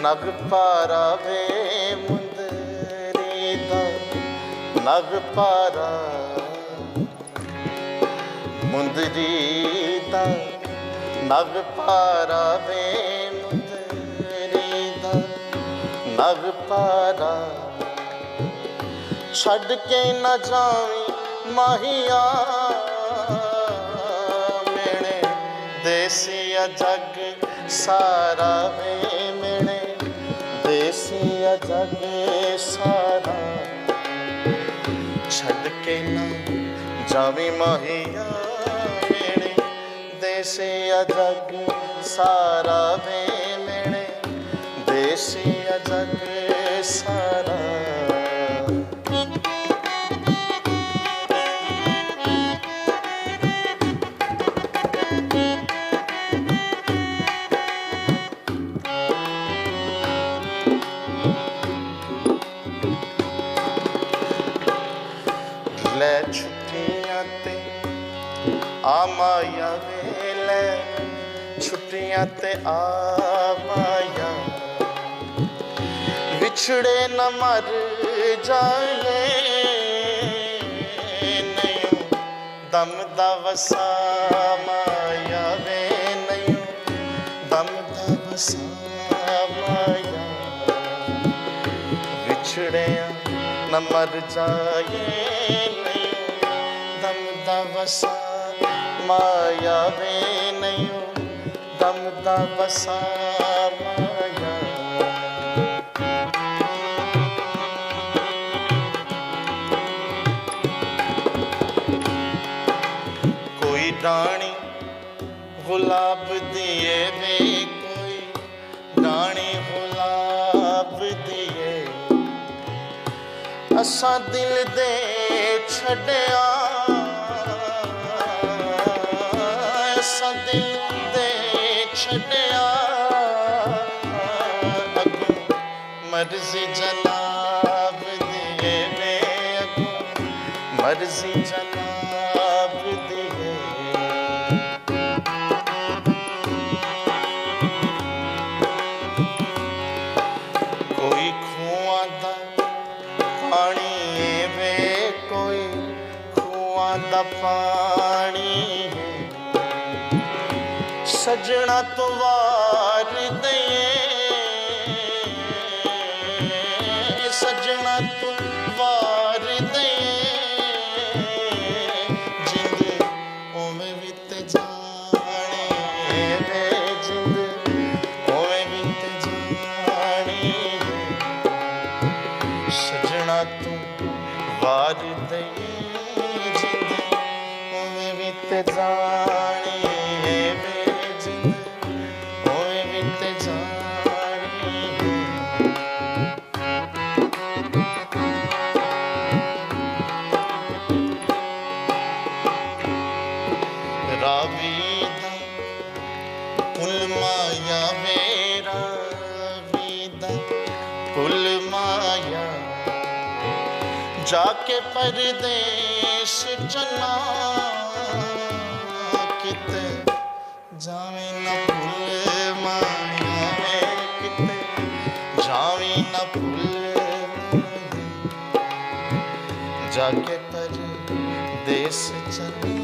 नग पारा वे मुंदरी दा नग पारा मुंदरी दा नग पारा वे मुंदरी दा नग पारा छड़ के न जावी माहिया मेरे देसिया जग सारा वे मेरे देसिया जग सारा छड़ के न जावी माहिया मेरे देसिया जग सारा वे मेरे देसिया जग सारा ले छुट्टियां ते आ माया वे ले छुट्टियां ते आ माया विछड़े न मर जाए नहीं दम दा वसा माया वे नहीं दम दा वसा माया विछड़े न मर जाए दम दा वसा माया वे नहीं दम दा वसा माया कोई डाणी गुलाब दिए वे कोई डाणी गुलाब दिए असा दिल दे छड़िया असा दिल दे छड़िया अगू मर्जी जनाब दिए वे अगू मर्जी जनाब दिए कोई खुआं दा पानी वे कोई खुआं दा पानी है सजना तो वार दे सजना तो वार दे जिंद ओवे वित जाने वे जिंद ओवे वित जाने सजना तू वार दे जिंद ओवे वित जाने वे जिंद ओवे वित जाने रावी दा पुल माया वे रावी दा पुल माया जाके परदेश चला किते जावे न भूल माया वे किते जावे न भूल जाके परदेश चला